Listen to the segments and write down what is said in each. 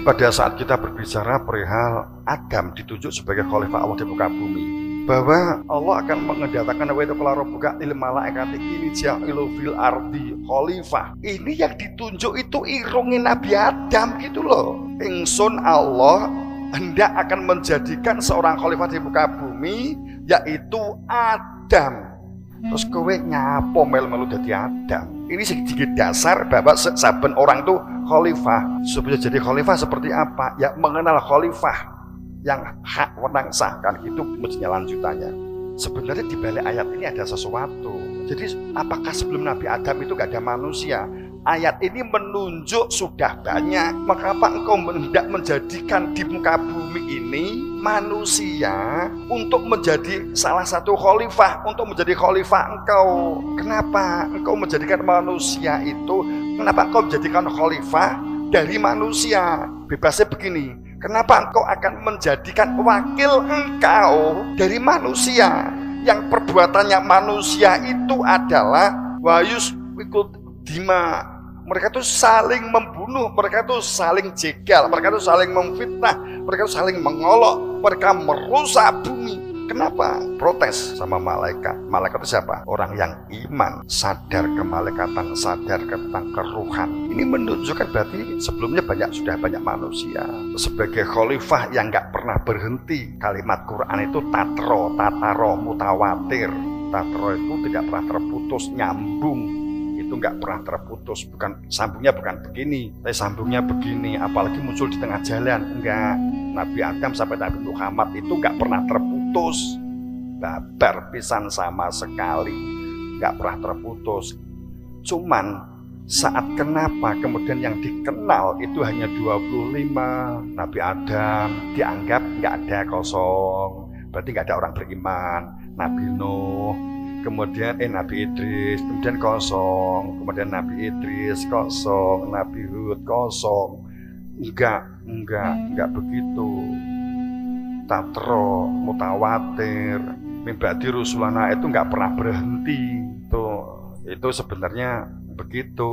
Jadi pada saat kita berbicara perihal Adam ditunjuk sebagai khalifah Allah di muka bumi, bahwa Allah akan mengendatakan wa itu qala rabbuka lil malaikati inni ja'ilu fil ardi khalifah. Ini yang ditunjuk itu irungin Nabi Adam gitu loh. Ingsun Allah hendak akan menjadikan seorang khalifah di muka bumi, yaitu Adam. Terus kowe nyapo melu-melu dadi Adam. Ini sedikit dasar bahwa saben orang tuh khalifah. Supaya jadi khalifah seperti apa? Ya mengenal khalifah yang hak wenang sah, kan gitu mestinya lanjutannya. Sebenarnya di balik ayat ini ada sesuatu. Jadi apakah sebelum Nabi Adam itu gak ada manusia? Ayat ini menunjuk sudah banyak. Maka apa engkau hendak menjadikan di muka bumi ini manusia untuk menjadi salah satu khalifah, untuk menjadi khalifah engkau? Kenapa engkau menjadikan manusia itu? Kenapa engkau menjadikan khalifah dari manusia? Bebasnya begini, kenapa engkau akan menjadikan wakil engkau dari manusia yang perbuatannya manusia itu adalah wayus wikul dima? Mereka itu saling membunuh, mereka itu saling jegal, mereka itu saling memfitnah, mereka itu saling mengolok, mereka merusak bumi. Kenapa? Protes sama malaikat. Malaikat itu siapa? Orang yang iman, sadar kemalaikatan, sadar tentang keruhan. Ini menunjukkan berarti sebelumnya sudah banyak manusia. Sebagai khalifah yang nggak pernah berhenti. Kalimat Quran itu tatro, tataro, mutawatir. Tatro itu tidak pernah terputus, nyambung. Itu nggak pernah terputus, bukan sambungnya bukan begini, tapi sambungnya begini, apalagi muncul di tengah jalan. Enggak, Nabi Adam sampai Nabi Muhammad itu nggak pernah terputus, babar pisan sama sekali, nggak pernah terputus. Cuman saat kenapa kemudian yang dikenal itu hanya 25, Nabi Adam dianggap nggak ada, kosong, berarti nggak ada orang beriman. Nabi Nuh, kemudian Nabi Idris, kemudian kosong, kemudian Nabi Idris kosong, Nabi Hud kosong. Enggak begitu. Tatro, mutawatir, mimbadi rusulana itu enggak pernah berhenti. Itu sebenarnya begitu.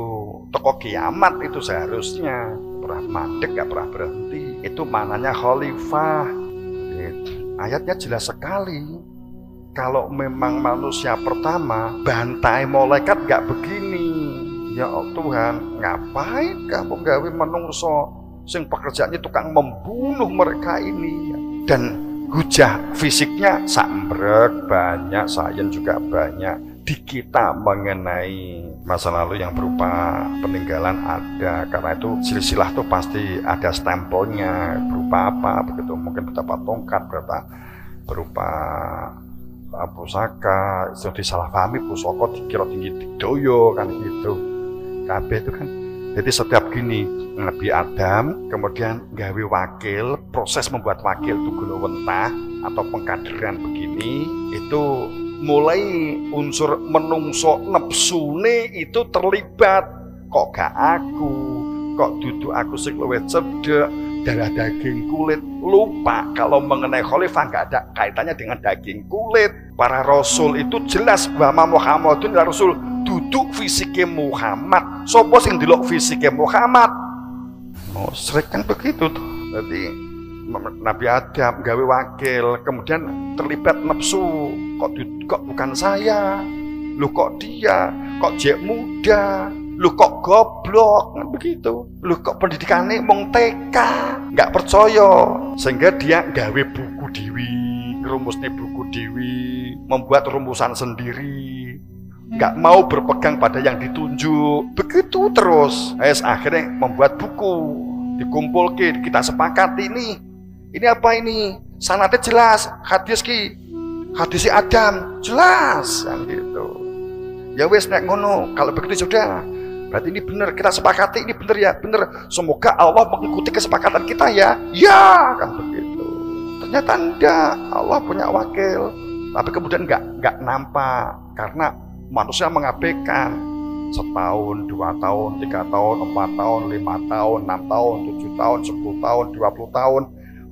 Toko kiamat itu seharusnya pernah mandek, enggak pernah berhenti. Itu mananya khalifah. Ayatnya jelas sekali. Kalau memang manusia pertama, bantai malaikat gak begini. Ya Tuhan, ngapain kamu gawe menungso sing pekerjaannya tukang membunuh mereka ini? Dan hujah fisiknya sambrek banyak, sains juga banyak. Di kita mengenai masa lalu yang berupa peninggalan ada. Karena itu silsilah itu pasti ada stempelnya. Berupa apa? Begitu mungkin berupa tongkat, berupa pusaka, itu disalahpahami pusaka dikira tinggi didoyo kan gitu. Kabeh itu kan. Jadi setiap gini Nabi Adam kemudian gawe wakil, proses membuat wakil itu gulawentah atau pengkaderan begini, itu mulai unsur menungso nepsune itu terlibat. Kok gak aku, kok duduk aku sing luwih cedek, darah daging kulit. Lupa kalau mengenai khalifah nggak ada kaitannya dengan daging kulit. Para rasul itu jelas bahwa Muhammadun rasul, duduk fisiknya Muhammad. Sopo sing delok fisiknya Muhammad? Musyrik kan begitu tuh. Jadi Nabi Adam gawe wakil, kemudian terlibat nafsu. Kok bukan saya? Lu kok dia? Kok jek muda? Lu kok goblok, kan begitu. Lu kok pendidikannya mung TK, nggak percaya, sehingga dia gawe buku dewi, rumusnya buku dewi, membuat rumusan sendiri, nggak mau berpegang pada yang ditunjuk. Begitu terus, akhirnya membuat buku, dikumpulkan, kita sepakat ini apa ini? Sanadnya jelas, hadis Adam jelas, kan gitu. Ya wes nek ngono, kalau begitu sudah. Berarti ini benar, kita sepakati ini benar ya, benar. Semoga Allah mengikuti kesepakatan kita ya. Ya, kan begitu. Ternyata enggak, Allah punya wakil. Tapi kemudian enggak nampak karena manusia mengabaikan. Setahun, 2 tahun, 3 tahun, 4 tahun, 5 tahun, 6 tahun, 7 tahun, 10 tahun, 20 tahun,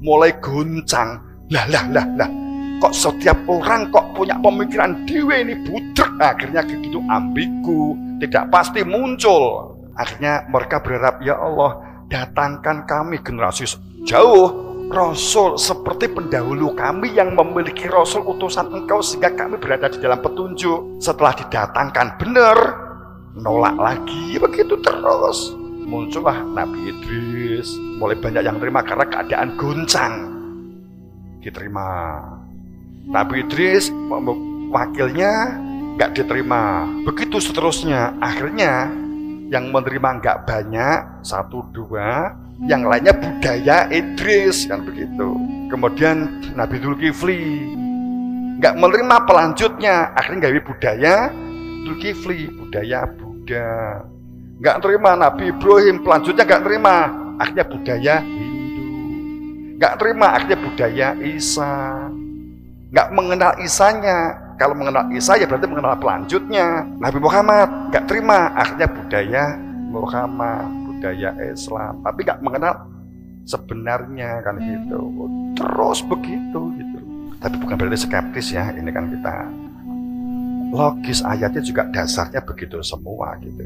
mulai goncang. Lah. Kok setiap orang kok punya pemikiran dewe ini budrek. Akhirnya begitu ambigu, tidak pasti muncul. Akhirnya mereka berharap, ya Allah, datangkan kami generasi jauh Rasul seperti pendahulu kami yang memiliki Rasul utusan engkau sehingga kami berada di dalam petunjuk. Setelah didatangkan benar, nolak lagi, begitu terus. Muncullah Nabi Idris, mulai banyak yang terima karena keadaan goncang, diterima. Nabi Idris wakilnya nggak diterima, begitu seterusnya. Akhirnya yang menerima nggak banyak, 1-2, yang lainnya budaya Idris, kan begitu. Kemudian Nabi Dzulkifli nggak menerima pelanjutnya, akhirnya gawe budaya Dzulkifli, budaya Buddha. Nggak terima Nabi Ibrahim, pelanjutnya nggak terima, akhirnya budaya Hindu. Nggak terima, akhirnya budaya Isa. Nggak mengenal Isanya. Kalau mengenal Isa ya berarti mengenal pelanjutnya. Nabi Muhammad nggak terima, akhirnya budaya Muhammad, budaya Islam, tapi nggak mengenal sebenarnya, kan gitu. Terus begitu gitu. Tapi bukan berarti skeptis ya, ini kan kita logis, ayatnya juga dasarnya begitu semua gitu.